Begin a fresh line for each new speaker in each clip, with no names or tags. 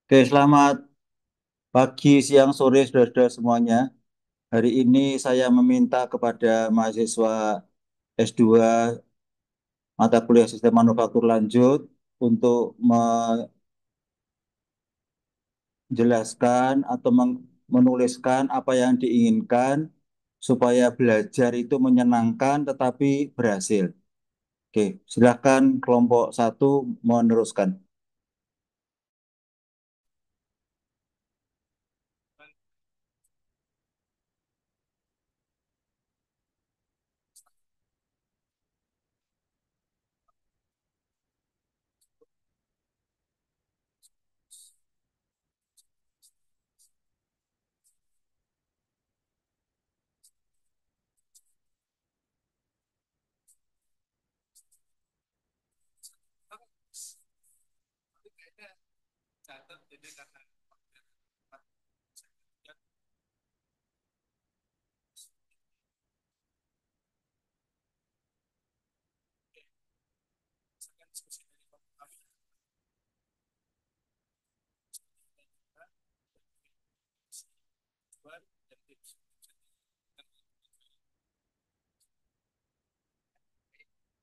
Oke, selamat pagi, siang, sore, saudara-saudara semuanya. Hari ini saya meminta kepada mahasiswa S2 mata kuliah sistem manufaktur lanjut untuk menjelaskan atau menuliskan apa yang diinginkan supaya belajar itu menyenangkan tetapi berhasil. Oke, silakan kelompok satu meneruskan.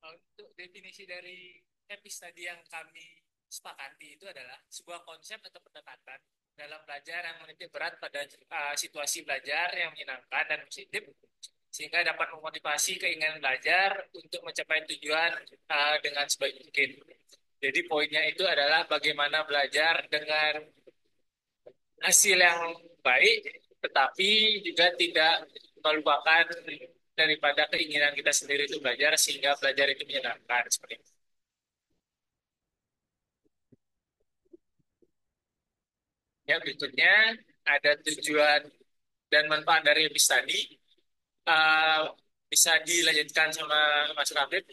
Untuk definisi dari EPIS tadi yang kami sepakati itu adalah sebuah konsep atau pendekatan dalam belajar yang menitik berat pada situasi belajar yang menyenangkan dan positif sehingga dapat memotivasi keinginan belajar untuk mencapai tujuan dengan sebaik mungkin. Jadi poinnya itu adalah bagaimana belajar dengan hasil yang baik, tetapi juga tidak melupakan daripada keinginan kita sendiri itu belajar sehingga belajar itu menyenangkan seperti itu. Ya, berikutnya ada tujuan dan manfaat dari lebih tadi. Eh, bisa dilanjutkan sama Mas Rafid.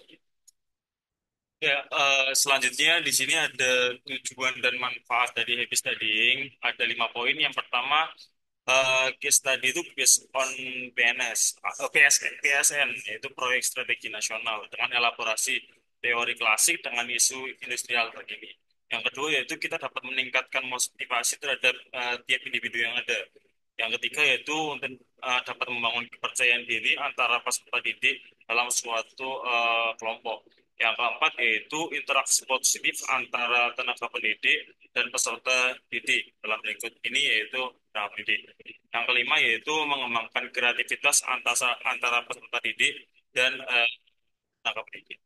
Ya, selanjutnya di sini ada tujuan dan manfaat dari happy studying. Ada 5 poin. Yang pertama, case study itu based on PNS, PSN, yaitu proyek strategi nasional dengan elaborasi teori klasik dengan isu industrial terkini. Yang kedua yaitu kita dapat meningkatkan motivasi terhadap tiap individu yang ada. Yang ketiga yaitu untuk dapat membangun kepercayaan diri antara peserta didik dalam suatu kelompok. Yang keempat yaitu interaksi positif antara tenaga pendidik dan peserta didik dalam lingkup ini yaitu tenaga pendidik. Yang kelima yaitu mengembangkan kreativitas antara peserta didik dan tenaga pendidik.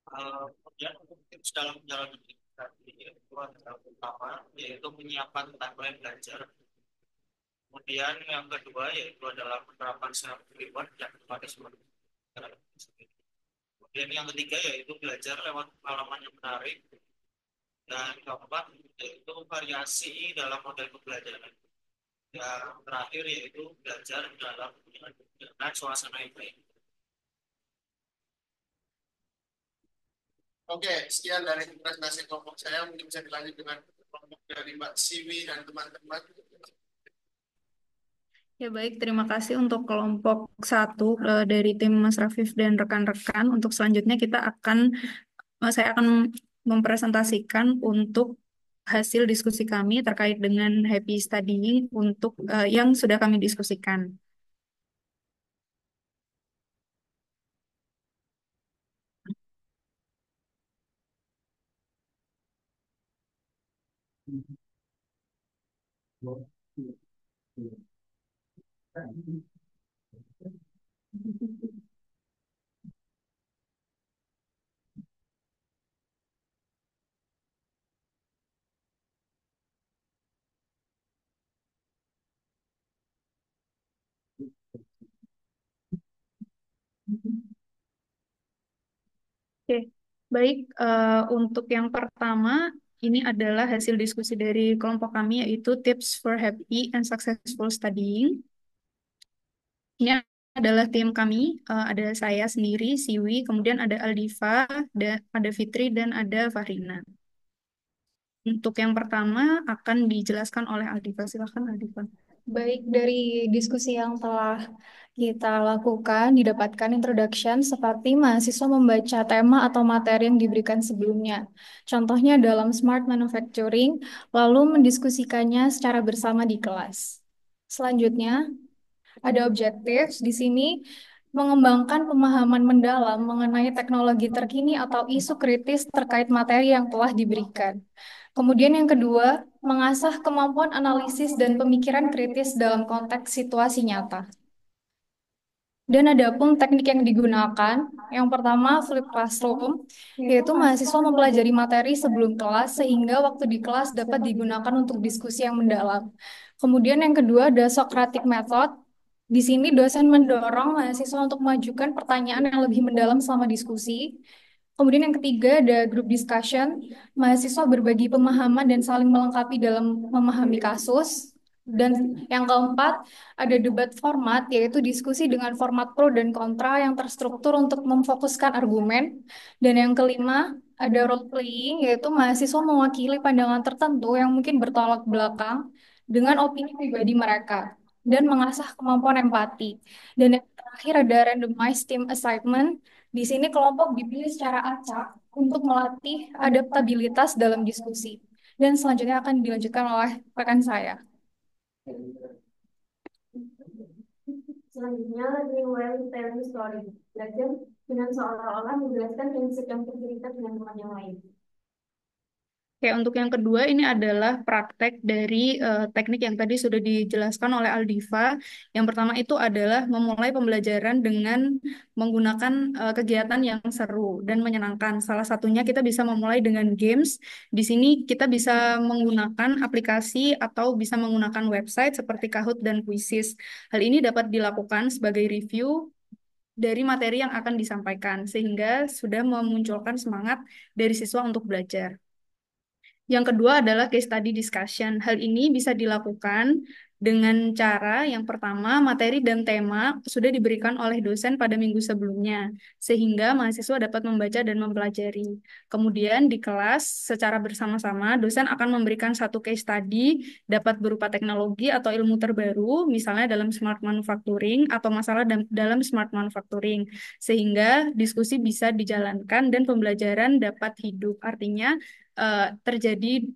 Kemudian untuk tips dalam menjalani tadi itu adalah pertama yaitu menyiapkan timeline belajar. Kemudian yang kedua yaitu adalah penerapan secara reward dan kepada semua. Kemudian yang ketiga yaitu belajar lewat pengalaman yang menarik. Dan keempat yaitu variasi dalam model pembelajaran. Yang terakhir yaitu belajar dalam dengan suasana yang baik.
Oke, sekian dari presentasi kelompok saya. Mungkin bisa dilanjut dengan kelompok dari Mbak Siwi dan teman-teman.
Ya baik, terima kasih untuk kelompok satu dari tim Mas Rafif dan rekan-rekan. Untuk selanjutnya saya akan mempresentasikan untuk hasil diskusi kami terkait dengan happy studying untuk yang sudah kami diskusikan. Oke, baik. Untuk yang pertama, ini adalah hasil diskusi dari kelompok kami, yaitu Tips for Happy and Successful Studying. Ini adalah tim kami, ada saya sendiri, Siwi, kemudian ada Aldiva, ada Fitri, dan ada Farina. Untuk yang pertama akan dijelaskan oleh Aldiva. Silakan Aldiva. Baik, dari diskusi yang telah kita lakukan, didapatkan introduction seperti mahasiswa membaca tema atau materi yang diberikan sebelumnya. Contohnya dalam Smart Manufacturing, lalu mendiskusikannya secara bersama di kelas. Selanjutnya, ada objektif di sini mengembangkan pemahaman mendalam mengenai teknologi terkini atau isu kritis terkait materi yang telah diberikan. Kemudian yang kedua, mengasah kemampuan analisis dan pemikiran kritis dalam konteks situasi nyata. Dan ada pun teknik yang digunakan. Yang pertama, flip classroom, yaitu mahasiswa mempelajari materi sebelum kelas sehingga waktu di kelas dapat digunakan untuk diskusi yang mendalam. Kemudian yang kedua ada Socratic Method. Di sini dosen mendorong mahasiswa untuk mengajukan pertanyaan yang lebih mendalam selama diskusi. Kemudian yang ketiga ada group discussion. Mahasiswa berbagi pemahaman dan saling melengkapi dalam memahami kasus. Dan yang keempat ada debat format, yaitu diskusi dengan format pro dan kontra yang terstruktur untuk memfokuskan argumen. Dan yang kelima ada role playing, yaitu mahasiswa mewakili pandangan tertentu yang mungkin bertolak belakang dengan opini pribadi mereka dan mengasah kemampuan empati. Dan yang terakhir ada randomized team assignment. Di sini kelompok dipilih secara acak untuk melatih adaptabilitas dalam diskusi. Dan selanjutnya akan dilanjutkan oleh rekan saya.
Selanjutnya, rewell telling story. Belajar dengan seolah-olah menjelaskan yang sedang bercerita dengan teman yang lain.
Oke, untuk yang kedua ini adalah praktek dari teknik yang tadi sudah dijelaskan oleh Aldiva. Yang pertama itu adalah memulai pembelajaran dengan menggunakan kegiatan yang seru dan menyenangkan. Salah satunya kita bisa memulai dengan games. Di sini kita bisa menggunakan aplikasi atau bisa menggunakan website seperti Kahoot dan Quizizz. Hal ini dapat dilakukan sebagai review dari materi yang akan disampaikan, sehingga sudah memunculkan semangat dari siswa untuk belajar. Yang kedua adalah case study discussion. Hal ini bisa dilakukan dengan cara yang pertama, materi dan tema sudah diberikan oleh dosen pada minggu sebelumnya, sehingga mahasiswa dapat membaca dan mempelajari. Kemudian di kelas, secara bersama-sama, dosen akan memberikan satu case study, dapat berupa teknologi atau ilmu terbaru, misalnya dalam smart manufacturing atau masalah dalam smart manufacturing, sehingga diskusi bisa dijalankan dan pembelajaran dapat hidup. Artinya, terjadi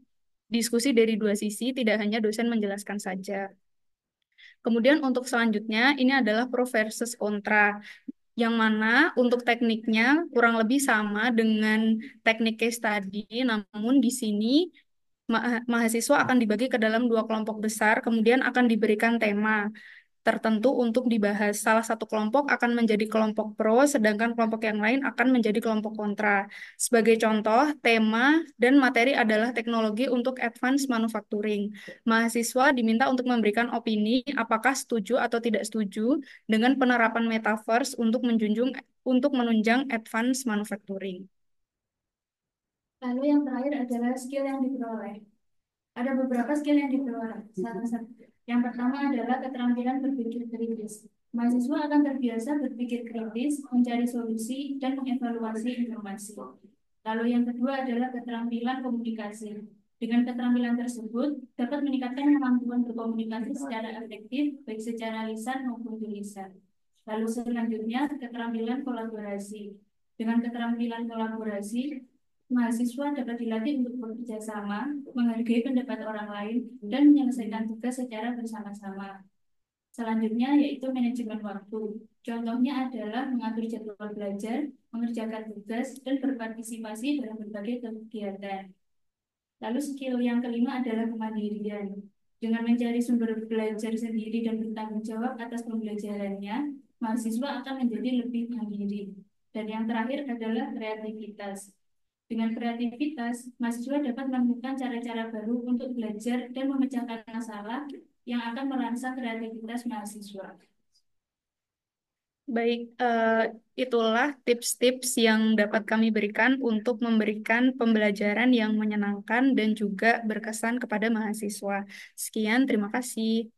diskusi dari dua sisi, tidak hanya dosen menjelaskan saja. Kemudian untuk selanjutnya, ini adalah pro versus kontra, yang mana untuk tekniknya kurang lebih sama dengan teknik case study, namun di sini mahasiswa akan dibagi ke dalam dua kelompok besar, kemudian akan diberikan tema tertentu untuk dibahas. Salah satu kelompok akan menjadi kelompok pro, sedangkan kelompok yang lain akan menjadi kelompok kontra. Sebagai contoh, tema dan materi adalah teknologi untuk advance manufacturing. Mahasiswa diminta untuk memberikan opini apakah setuju atau tidak setuju dengan penerapan metaverse untuk menunjang advance manufacturing.
Lalu yang terakhir adalah skill yang diperoleh. Ada beberapa skill yang diperoleh. Yang pertama adalah keterampilan berpikir kritis. Mahasiswa akan terbiasa berpikir kritis, mencari solusi, dan mengevaluasi informasi. Lalu yang kedua adalah keterampilan komunikasi. Dengan keterampilan tersebut, dapat meningkatkan kemampuan berkomunikasi secara efektif, baik secara lisan maupun tulisan. Lalu selanjutnya, keterampilan kolaborasi. Dengan keterampilan kolaborasi, mahasiswa dapat dilatih untuk bekerja sama, menghargai pendapat orang lain, dan menyelesaikan tugas secara bersama-sama. Selanjutnya yaitu manajemen waktu. Contohnya adalah mengatur jadwal belajar, mengerjakan tugas, dan berpartisipasi dalam berbagai kegiatan. Lalu skill yang kelima adalah kemandirian. Dengan mencari sumber belajar sendiri dan bertanggung jawab atas pembelajarannya, mahasiswa akan menjadi lebih mandiri. Dan yang terakhir adalah kreativitas. Dengan kreativitas, mahasiswa dapat menemukan cara-cara baru untuk belajar dan memecahkan masalah yang akan merangsang kreativitas mahasiswa.
Baik, itulah tips-tips yang dapat kami berikan untuk memberikan pembelajaran yang menyenangkan dan juga berkesan kepada mahasiswa. Sekian, terima kasih.